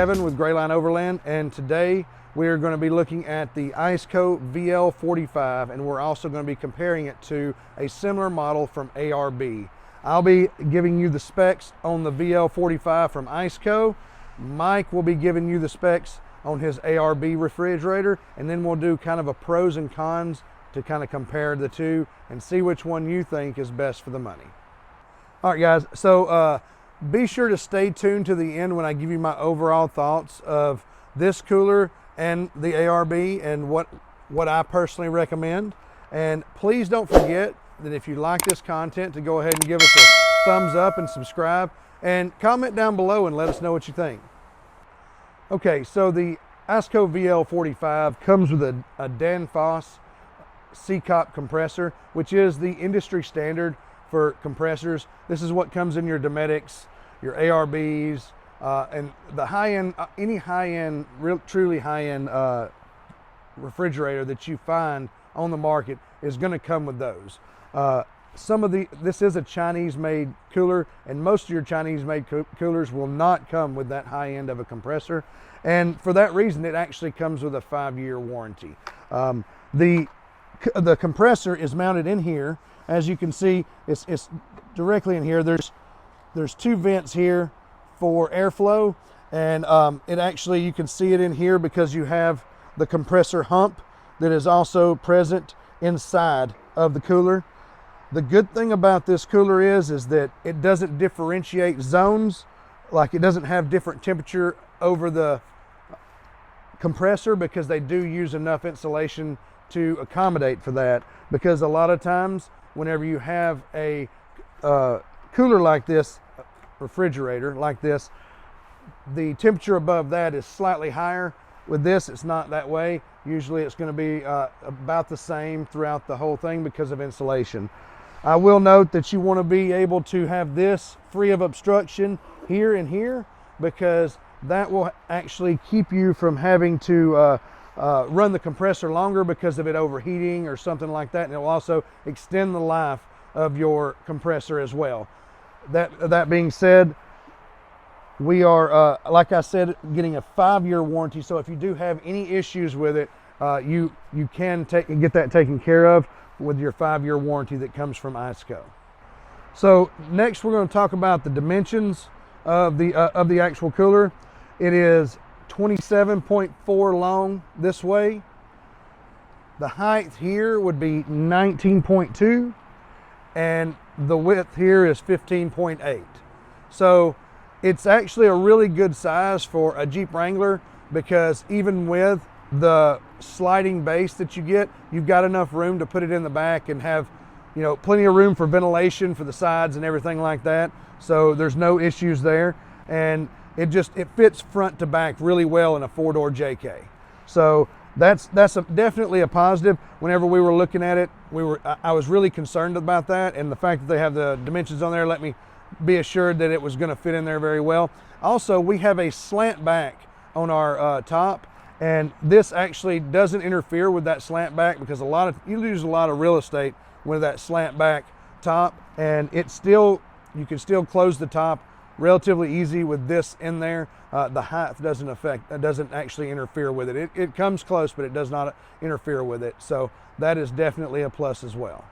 Kevin with Grayline Overland, and today we are going to be looking at the Iceco VL45, and we're also going to be comparing it to a similar model from ARB. I'll be giving you the specs on the VL45 from Iceco. Mike will be giving you the specs on his ARB refrigerator, and then we'll do kind of a pros and cons to kind of compare the two and see which one you think is best for the money. All right, guys, so be sure to stay tuned to the end when I give you my overall thoughts of this cooler and the ARB and what I personally recommend. And please don't forget that if you like this content, to go ahead and give us a thumbs up and subscribe, and comment down below and let us know what you think. Okay, so the Iceco VL45 comes with a Danfoss C-COP compressor, which is the industry standard for compressors. This is what comes in your Dometics, your ARBs, and the high-end, any high-end, truly high-end refrigerator that you find on the market is going to come with those. This is a Chinese-made cooler, and most of your Chinese-made coolers will not come with that high end of a compressor. And for that reason, it actually comes with a 5-year warranty. The compressor is mounted in here. As you can see, it's directly in here. There's two vents here for airflow, and it actually, you can see it in here because you have the compressor hump that is also present inside of the cooler. The good thing about this cooler is that it doesn't differentiate zones, like it doesn't have different temperature over the compressor, because they do use enough insulation to accommodate for that. Because a lot of times whenever you have a cooler like this, refrigerator like this, the temperature above that is slightly higher. With this, it's not that way. Usually it's going to be about the same throughout the whole thing because of insulation. I will note that you want to be able to have this free of obstruction here and here, because that will actually keep you from having to run the compressor longer because of it overheating or something like that, and it will also extend the life of your compressor as well. That being said, we are, like I said, getting a 5-year warranty, so if you do have any issues with it, you can get that taken care of with your 5-year warranty that comes from Iceco. So next we're going to talk about the dimensions of the actual cooler. It is 27.4 long this way. The height here would be 19.2, and the width here is 15.8. So it's actually a really good size for a Jeep Wrangler, because even with the sliding base that you get, you've got enough room to put it in the back and have, you know, plenty of room for ventilation for the sides and everything like that. So there's no issues there, and it fits front to back really well in a 4-door JK. So that's definitely a positive. Whenever we were looking at it, I was really concerned about that, and the fact that they have the dimensions on there let me be assured that it was going to fit in there very well. Also, we have a slant back on our top, and this actually doesn't interfere with that slant back, because you lose a lot of real estate with that slant back top, and you can still close the top relatively easy with this in there. The height doesn't actually interfere with it. It comes close, but it does not interfere with it. So that is definitely a plus as well.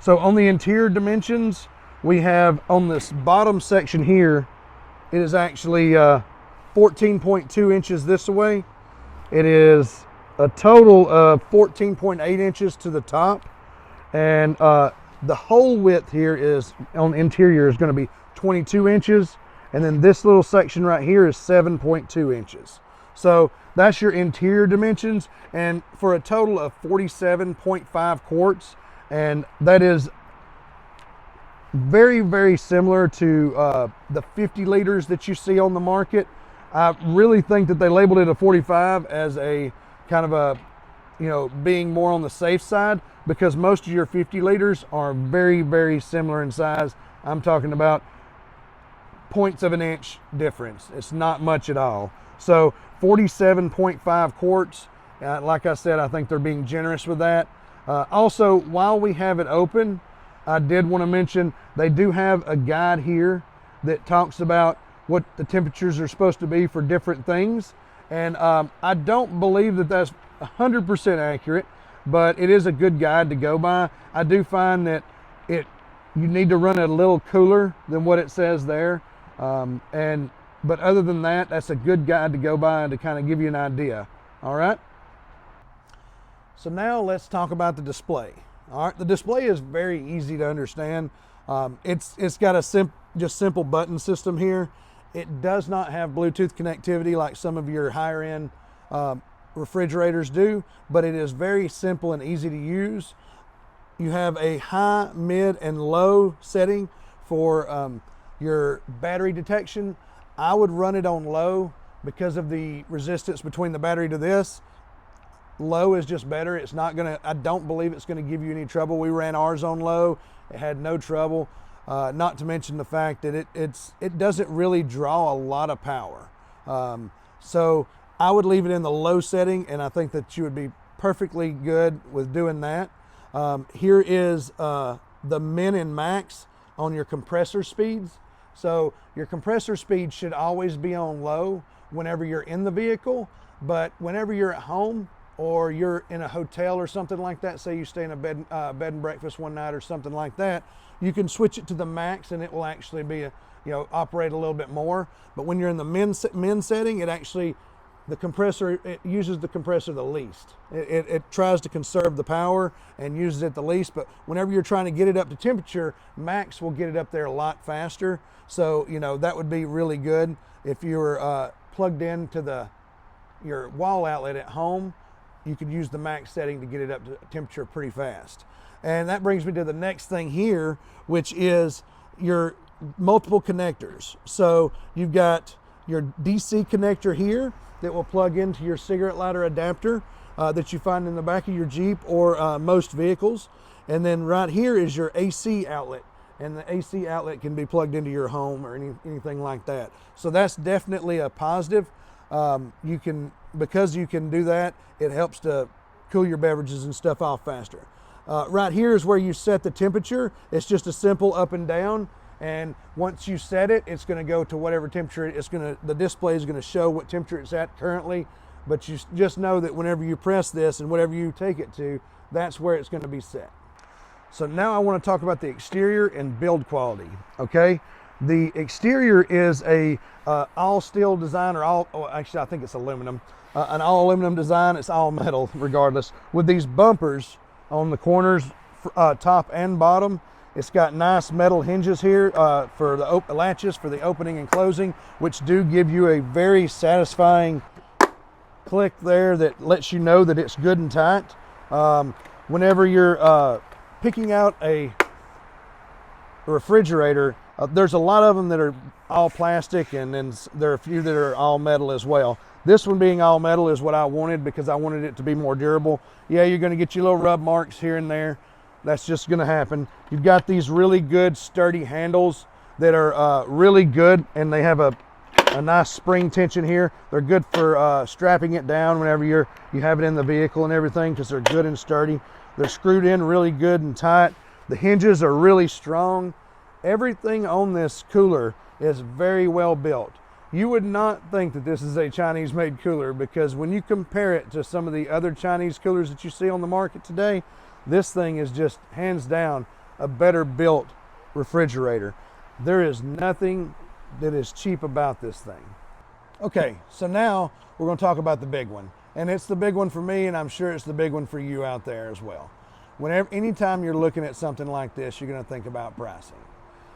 So on the interior dimensions, we have on this bottom section here, it is actually 14.2 inches this way. It is a total of 14.8 inches to the top, and the whole width here is on the interior is going to be 22 inches, and then this little section right here is 7.2 inches. So that's your interior dimensions, and for a total of 47.5 quarts, and that is very, very similar to the 50 liters that you see on the market. I really think that they labeled it a 45 as a kind of a, you know, being more on the safe side, because most of your 50 liters are very, very similar in size. I'm talking about 0.1 of an inch difference. It's not much at all. So 47.5 quarts, like I said, I think they're being generous with that. Also, while we have it open, I did want to mention they do have a guide here that talks about what the temperatures are supposed to be for different things. And I don't believe that that's 100% accurate, but it is a good guide to go by. I do find that you need to run it a little cooler than what it says there. But other than that, that's a good guide to go by and to kind of give you an idea. All right. So now let's talk about the display. All right. The display is very easy to understand. It's got a simple button system here. It does not have Bluetooth connectivity like some of your higher end refrigerators do, but it is very simple and easy to use. You have a high, mid, and low setting for your battery detection. I would run it on low because of the resistance between the battery to this. Low is just better. It's not gonna, I don't believe it's gonna give you any trouble. We ran ours on low. It had no trouble. Not to mention the fact that it doesn't really draw a lot of power. So I would leave it in the low setting, and I think that you would be perfectly good with doing that. Here is the min and max on your compressor speeds. So your compressor speed should always be on low whenever you're in the vehicle, but whenever you're at home or you're in a hotel or something like that, say you stay in a bed and breakfast one night or something like that, you can switch it to the max and it will actually be operate a little bit more. But when you're in the min setting, it uses the compressor the least. It tries to conserve the power and uses it the least, but whenever you're trying to get it up to temperature, max will get it up there a lot faster. So, that would be really good. If you were plugged into your wall outlet at home, you could use the max setting to get it up to temperature pretty fast. And that brings me to the next thing here, which is your multiple connectors. So you've got your DC connector here that will plug into your cigarette lighter adapter that you find in the back of your Jeep or most vehicles. And then right here is your AC outlet. And the AC outlet can be plugged into your home or anything like that. So that's definitely a positive. Because you can do that, it helps to cool your beverages and stuff off faster. Right here is where you set the temperature. It's just a simple up and down. And once you set it, it's going to go to whatever temperature the display is going to show what temperature it's at currently. But you just know that whenever you press this and whatever you take it to, that's where it's going to be set. So now I want to talk about the exterior and build quality. Okay, the exterior is a all steel design, actually I think it's aluminum, an all aluminum design. It's all metal regardless, with these bumpers on the corners, top and bottom. It's got nice metal hinges here for the latches for the opening and closing, which do give you a very satisfying click there that lets you know that it's good and tight. Whenever you're picking out a refrigerator, there's a lot of them that are all plastic, and then there are a few that are all metal as well. This one being all metal is what I wanted because I wanted it to be more durable. Yeah, you're going to get your little rub marks here and there. That's just going to happen. You've got these really good sturdy handles that are really good, and they have a nice spring tension here. They're good for strapping it down whenever you have it in the vehicle and everything, because they're good and sturdy. They're screwed in really good and tight. The hinges are really strong. Everything on this cooler is very well built. You would not think that this is a Chinese made cooler, because when you compare it to some of the other Chinese coolers that you see on the market today, this thing is just hands down a better built refrigerator. There is nothing that is cheap about this thing. Okay, so now we're going to talk about the big one. And it's the big one for me, and I'm sure it's the big one for you out there as well. Anytime you're looking at something like this, you're going to think about pricing.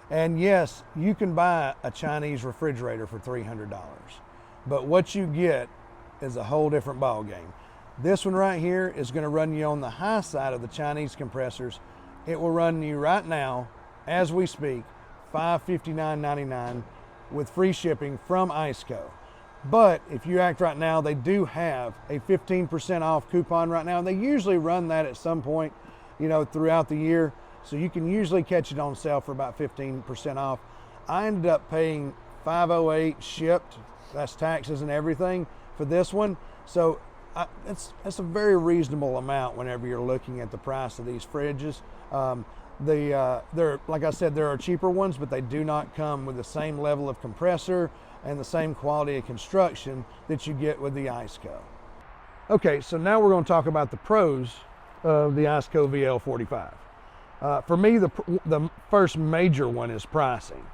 And yes, you can buy a Chinese refrigerator for $300, but what you get is a whole different ball game. This one right here is going to run you on the high side of the Chinese compressors. It will run you right now, as we speak, $559.99 with free shipping from Iceco. But if you act right now, they do have a 15% off coupon right now. They usually run that at some point, throughout the year. So you can usually catch it on sale for about 15% off. I ended up paying $508 shipped. That's taxes and everything for this one. So that's a very reasonable amount whenever you're looking at the price of these fridges. like I said, there are cheaper ones, but they do not come with the same level of compressor and the same quality of construction that you get with the Iceco. Okay, so now we're going to talk about the pros of the Iceco VL45. For me, the first major one is pricing.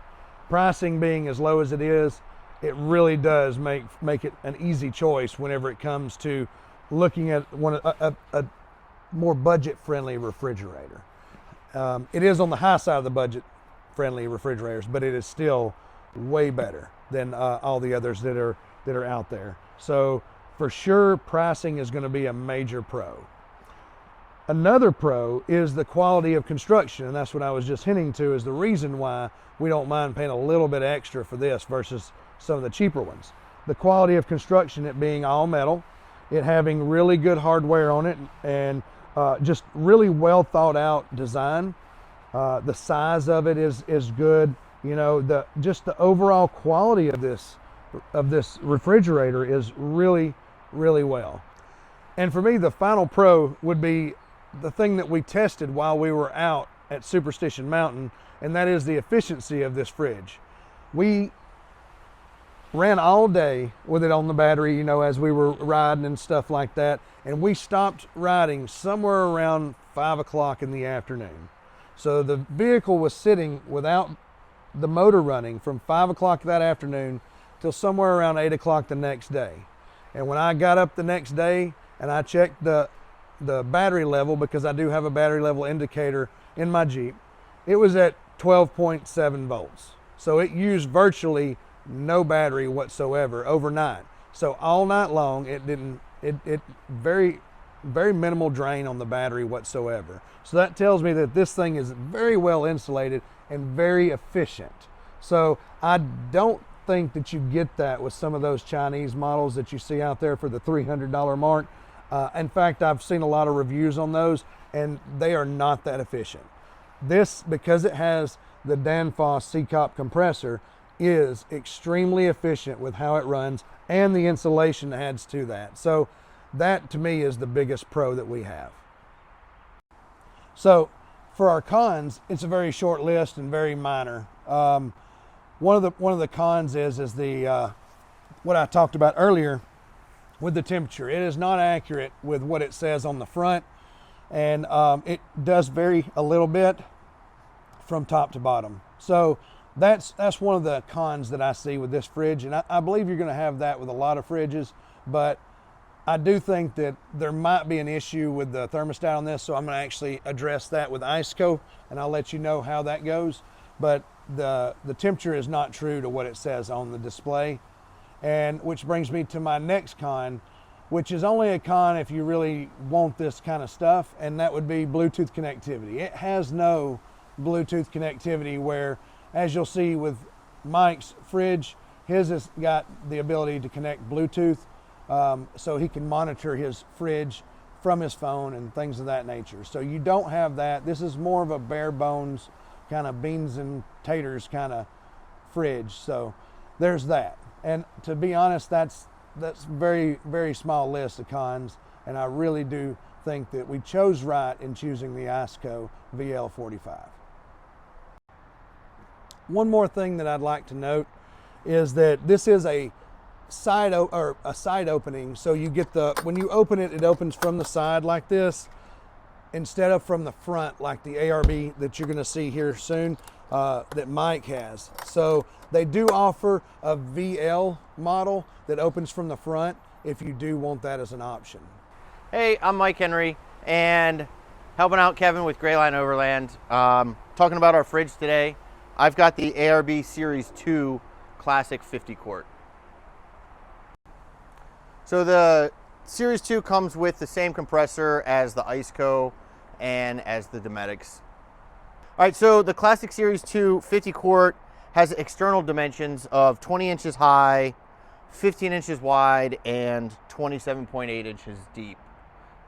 Pricing being as low as it is, it really does make it an easy choice whenever it comes to looking at a more budget-friendly refrigerator. It is on the high side of the budget-friendly refrigerators, but it is still way better than all the others that are out there. So for sure, pricing is going to be a major pro. Another pro is the quality of construction, and that's what I was just hinting to, is the reason why we don't mind paying a little bit extra for this versus some of the cheaper ones. The quality of construction, it being all metal, it having really good hardware on it, and just really well thought out design. The size of it is good. You know, just the overall quality of this refrigerator is really, really well. And for me, the final pro would be the thing that we tested while we were out at Superstition Mountain, and that is the efficiency of this fridge. We ran all day with it on the battery, you know, as we were riding and stuff like that, and we stopped riding somewhere around 5 o'clock in the afternoon. So the vehicle was sitting without the motor running from 5 o'clock that afternoon till somewhere around 8 o'clock the next day. And when I got up the next day and I checked the battery level, because I do have a battery level indicator in my Jeep, it was at 12.7 volts. So it used virtually no battery whatsoever overnight. So all night long, it very, very minimal drain on the battery whatsoever. So that tells me that this thing is very well insulated and very efficient. So I don't think that you get that with some of those Chinese models that you see out there for the $300 mark. In fact, I've seen a lot of reviews on those, and they are not that efficient. This, because it has the Danfoss C-COP compressor, is extremely efficient with how it runs, and the insulation adds to that. So that, to me, is the biggest pro that we have. So for our cons, it's a very short list and very minor. One of the cons is the what I talked about earlier with the temperature. It is not accurate with what it says on the front, and it does vary a little bit from top to bottom. So that's one of the cons that I see with this fridge, and I believe you're going to have that with a lot of fridges, but I do think that there might be an issue with the thermostat on this, so I'm going to actually address that with Iceco, and I'll let you know how that goes. But the temperature is not true to what it says on the display. And which brings me to my next con, which is only a con if you really want this kind of stuff, and that would be Bluetooth connectivity. It has no Bluetooth connectivity, where, as you'll see with Mike's fridge, his has got the ability to connect Bluetooth, so he can monitor his fridge from his phone and things of that nature. So you don't have that. This is more of a bare bones kind of beans and taters kind of fridge. So there's that. And to be honest, that's very, very small list of cons, and I really do think that we chose right in choosing the Iceco VL45. One more thing that I'd like to note is that this is a side opening. So you get when you open it, it opens from the side like this, instead of from the front like the ARB that you're going to see here soon that Mike has. So they do offer a VL model that opens from the front if you do want that as an option. Hey, I'm Mike Henry, and helping out Kevin with Greyline Overland. Talking about our fridge today. I've got the ARB Series 2 Classic 50 quart. So the Series 2 comes with the same compressor as the Iceco and as the Dometics. All right, so the Classic Series 2 50 quart has external dimensions of 20 inches high, 15 inches wide, and 27.8 inches deep.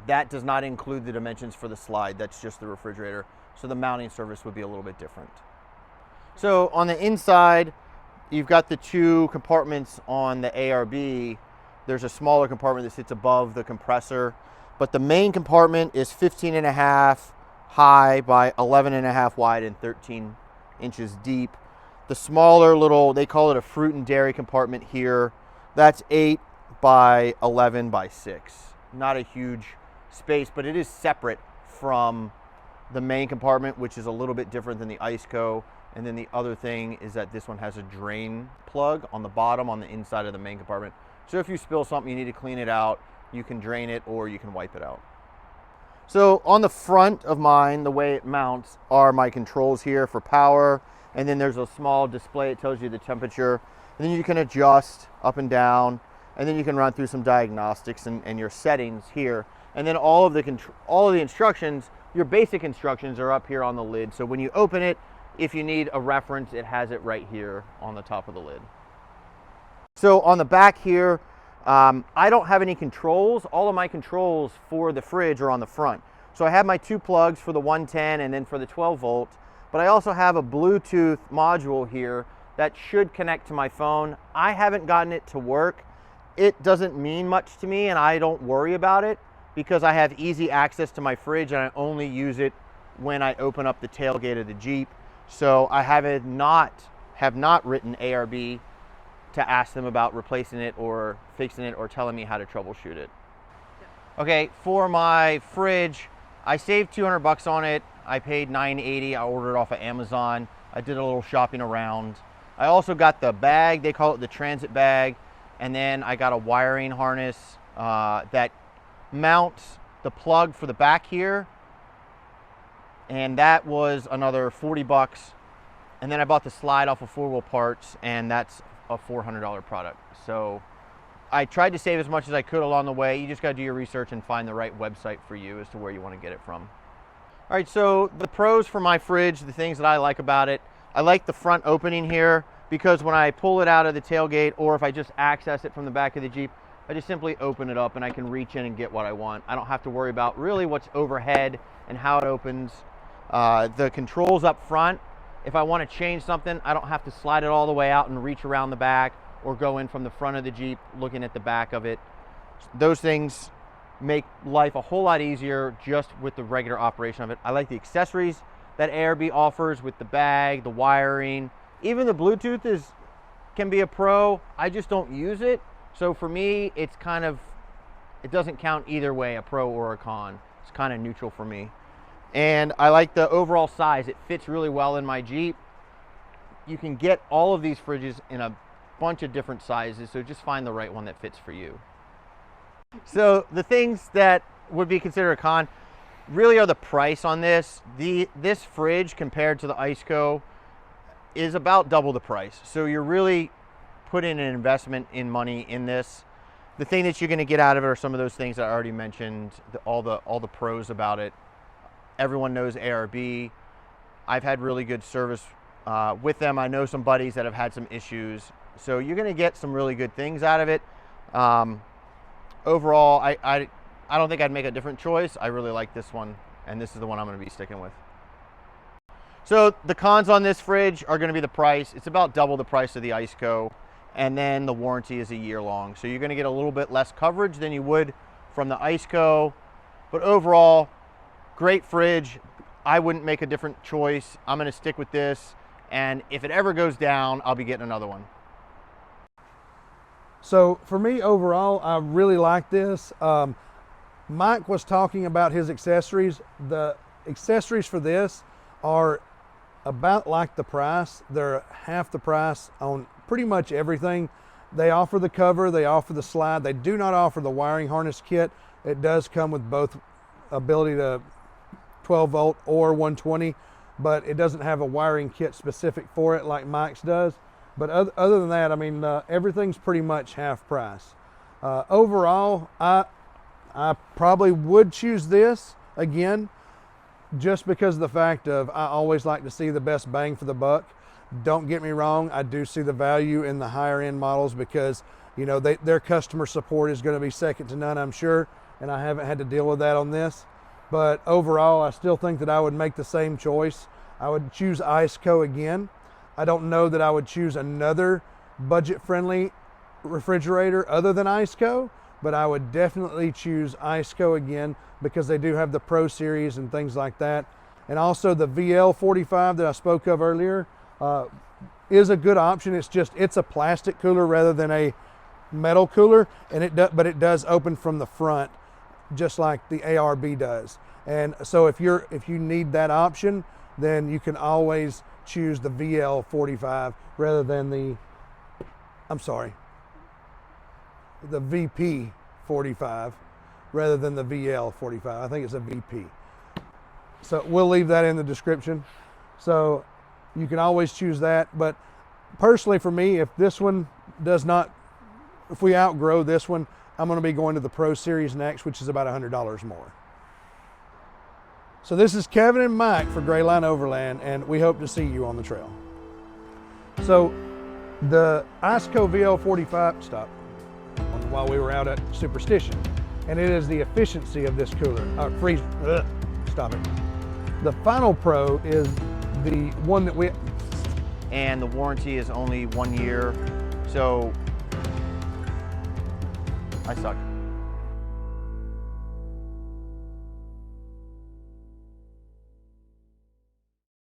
That does not include the dimensions for the slide. That's just the refrigerator. So the mounting surface would be a little bit different. So on the inside, you've got the two compartments on the ARB. There's a smaller compartment that sits above the compressor, but the main compartment is 15.5 high by 11.5 wide and 13 inches deep. The smaller little, they call it a fruit and dairy compartment here, that's 8 by 11 by 6. Not a huge space, but it is separate from the main compartment, which is a little bit different than the Iceco. And then the other thing is that this one has a drain plug on the bottom on the inside of the main compartment. So if you spill something, you need to clean it out, you can drain it or you can wipe it out. So on the front of mine, the way it mounts are my controls here for power. And then there's a small display, it tells you the temperature. And then you can adjust up and down. And then you can run through some diagnostics and your settings here. And then all of the instructions, your basic instructions are up here on the lid. So when you open it, if you need a reference, it has it right here on the top of the lid. So on the back here, I don't have any controls. All of my controls for the fridge are on the front. So I have my 2 plugs for the 110 and then for the 12 volt, but I also have a Bluetooth module here that should connect to my phone. I haven't gotten it to work. It doesn't mean much to me and I don't worry about it because I have easy access to my fridge and I only use it when I open up the tailgate of the Jeep. So I have not written ARB to ask them about replacing it or fixing it or telling me how to troubleshoot it. Okay, for my fridge, I saved 200 bucks on it. I paid $9.80. I ordered it off of Amazon. I did a little shopping around. I also got the bag, they call it the transit bag, and then I got a wiring harness that mounts the plug for the back here, and that was another 40 bucks. And then I bought the slide off of 4-Wheel Parts, and that's a $400 product. So I tried to save as much as I could along the way. You just got to do your research and find the right website for you as to where you want to get it from. All right, so the pros for my fridge, the things that I like about it, I like the front opening here because when I pull it out of the tailgate or if I just access it from the back of the Jeep, I just simply open it up and I can reach in and get what I want. I don't have to worry about really what's overhead and how it opens. The controls up front, if I want to change something, I don't have to slide it all the way out and reach around the back or go in from the front of the Jeep looking at the back of it. Those things make life a whole lot easier just with the regular operation of it. I like the accessories that ARB offers with the bag, the wiring. Even the Bluetooth can be a pro. I just don't use it. So for me, it doesn't count either way, a pro or a con. It's kind of neutral for me. And I like the overall size. It fits really well in my Jeep. You can get all of these fridges in a bunch of different sizes, so just find the right one that fits for you. So the things that would be considered a con really are the price on this. This fridge compared to the Iceco is about double the price. So you're really putting an investment in money in this. The thing that you're going to get out of it are some of those things that I already mentioned, all the pros about it. Everyone knows ARB. I've had really good service with them. I know some buddies that have had some issues. So you're going to get some really good things out of it. Overall, I don't think I'd make a different choice. I really like this one, and this is the one I'm going to be sticking with. So the cons on this fridge are going to be the price. It's about double the price of the Iceco, and then the warranty is a year long. So you're going to get a little bit less coverage than you would from the Iceco. But overall, great fridge. I wouldn't make a different choice. I'm going to stick with this, and if it ever goes down, I'll be getting another one. So for me overall, I really like this. Mike was talking about his accessories. The accessories for this are about like the price. They're half the price on pretty much everything. They offer the cover, they offer the slide. They do not offer the wiring harness kit. It does come with both ability to 12 volt or 120, but it doesn't have a wiring kit specific for it like Mike's does. But other than that, I mean, everything's pretty much half price. Overall, I probably would choose this again, just because of the fact of I always like to see the best bang for the buck. Don't get me wrong, I do see the value in the higher end models because, you know, their customer support is going to be second to none, I'm sure, and I haven't had to deal with that on this. But overall, I still think that I would make the same choice. I would choose Iceco again. I don't know that I would choose another budget-friendly refrigerator other than Iceco, but I would definitely choose Iceco again because they do have the Pro Series and things like that. And also the VL45 that I spoke of earlier is a good option. It's a plastic cooler rather than a metal cooler, and but it does open from the front just like the ARB does. And so if you need that option, then you can always choose the VL45 rather than the VP45 rather than the VL45. I think it's a VP. So we'll leave that in the description. So you can always choose that. But personally for me, if we outgrow this one, I'm going to be going to the Pro Series next, which is about $100 more. So this is Kevin and Mike for Grayline Overland, and we hope to see you on the trail. So the Iceco VL45, while we were out at Superstition, and it is the efficiency of this cooler. Stop it. The Final Pro is the one that and the warranty is only 1 year, so I suck.